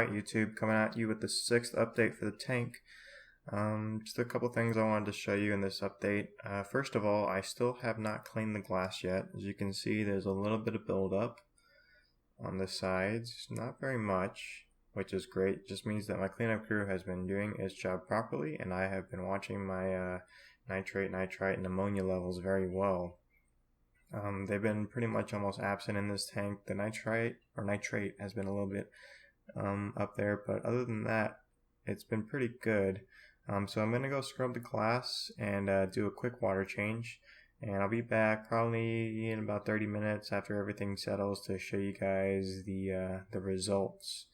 Alright YouTube, coming at you with the 6th update for the tank. Just a couple things I wanted to show you in this update. First of all, I still have not cleaned the glass yet. As you can see, there's a little bit of buildup on the sides. Not very much, which is great. It just means that my cleanup crew has been doing its job properly, and I have been watching my nitrate, nitrite, and ammonia levels very well. They've been pretty much almost absent in this tank. The nitrite has been a little bit up there, but other than that, it's been pretty good. So I'm gonna go scrub the glass and do a quick water change, and I'll be back probably in about 30 minutes after everything settles to show you guys the results.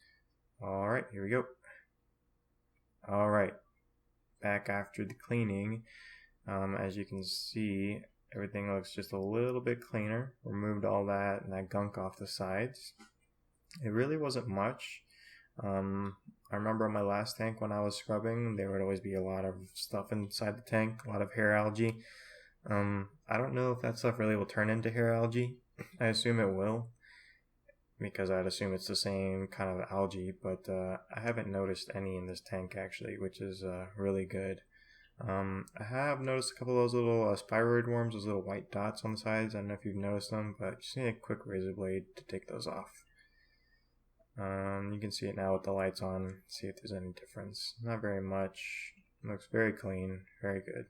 Alright, here we go. Alright, back after the cleaning. As you can see, everything looks just a little bit cleaner. Removed all that and that gunk off the sides. It really wasn't much. I remember on my last tank when I was scrubbing, there would always be a lot of stuff inside the tank, a lot of hair algae. I don't know if that stuff really will turn into hair algae. I assume it will, because I'd assume it's the same kind of algae, but I haven't noticed any in this tank actually, which is really good. I have noticed a couple of those little spiroid worms, those little white dots on the sides. I don't know if you've noticed them, but just need a quick razor blade to take those off. You can see it now with the lights on, see if there's any difference. Not very much. Looks very clean, very good.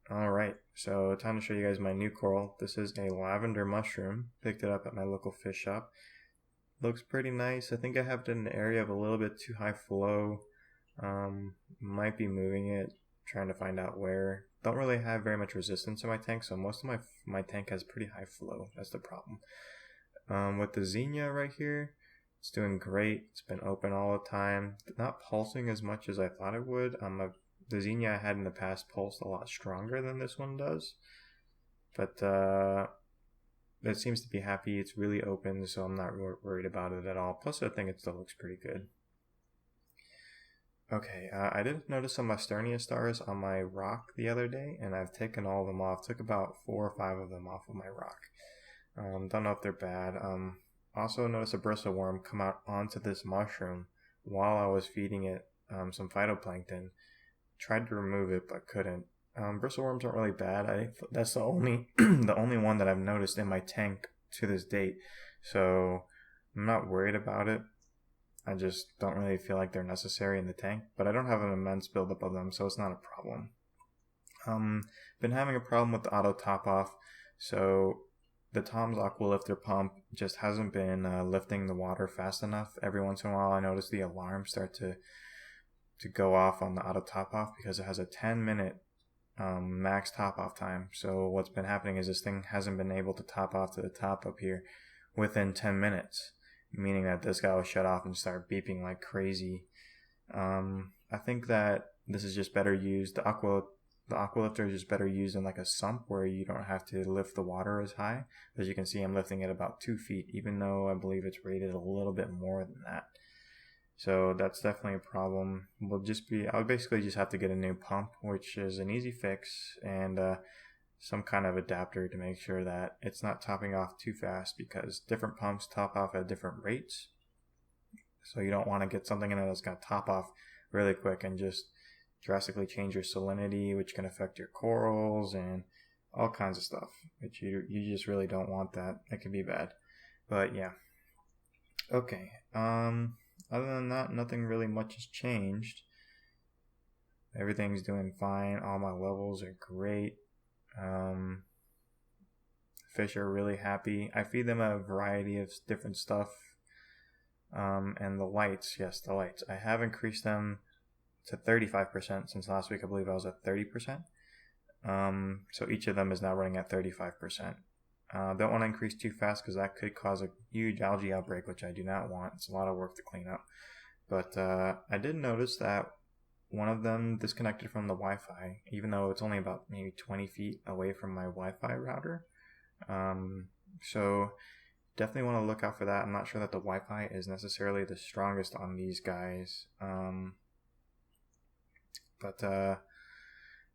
Alright, so time to show you guys my new coral. This is a lavender mushroom. Picked it up at my local fish shop. Looks pretty nice. I think I have it in an area of a little bit too high flow. Might be moving it, trying to find out where. Don't really have very much resistance in my tank, so most of my tank has pretty high flow. That's the problem. With the Xenia right here, it's doing great. It's been open all the time. Not pulsing as much as I thought it would. The Xenia I had in the past pulsed a lot stronger than this one does. But it seems to be happy. It's really open, so I'm not worried about it at all. Plus, I think it still looks pretty good. Okay, I did notice some Masternia stars on my rock the other day, and I've taken all of them off. Took about 4 or 5 of them off of my rock. Don't know if they're bad. Also noticed a bristle worm come out onto this mushroom while I was feeding it some phytoplankton. Tried to remove it, but couldn't. Bristle worms aren't really bad. That's the only the only one that I've noticed in my tank to this date. So I'm not worried about it. I just don't really feel like they're necessary in the tank, but I don't have an immense buildup of them, so it's not a problem. Been having a problem with the auto top off, so the Tom's Aqua Lifter pump just hasn't been lifting the water fast enough. Every once in a while I notice the alarm start to go off on the auto top off because it has a 10-minute max top off time. So what's been happening is this thing hasn't been able to top off to the top up here within 10 minutes. Meaning that this guy will shut off and start beeping like crazy. I think that this is just better used. The aqua lifter is just better used in like a sump where you don't have to lift the water as high. As you can see, I'm lifting it about 2 feet, even though I believe it's rated a little bit more than that. So that's definitely a problem. I'll basically just have to get a new pump, which is an easy fix, and some kind of adapter to make sure that it's not topping off too fast, because different pumps top off at different rates. So you don't want to get something in there that's going to top off really quick and just drastically change your salinity, which can affect your corals and all kinds of stuff, which you just really don't want that. It can be bad. But yeah. Okay. Other than that, nothing really much has changed. Everything's doing fine. All my levels are great. Fish are really happy. I feed them a variety of different stuff. And the lights, yes, the lights. I have increased them to 35% since last week. I believe I was at 30%. So each of them is now running at 35%. Don't want to increase too fast because that could cause a huge algae outbreak, which I do not want. It's a lot of work to clean up. But I did notice that one of them disconnected from the Wi-Fi, even though it's only about maybe 20 feet away from my Wi-Fi router. So definitely want to look out for that. I'm not sure that the Wi-Fi is necessarily the strongest on these guys.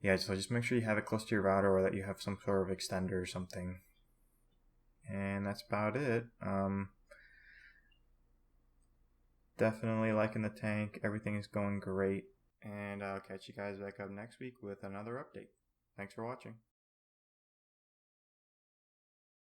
Yeah, so just make sure you have it close to your router, or that you have some sort of extender or something. And that's about it. Definitely liking the tank. Everything is going great. And I'll catch you guys back up next week with another update. Thanks for watching.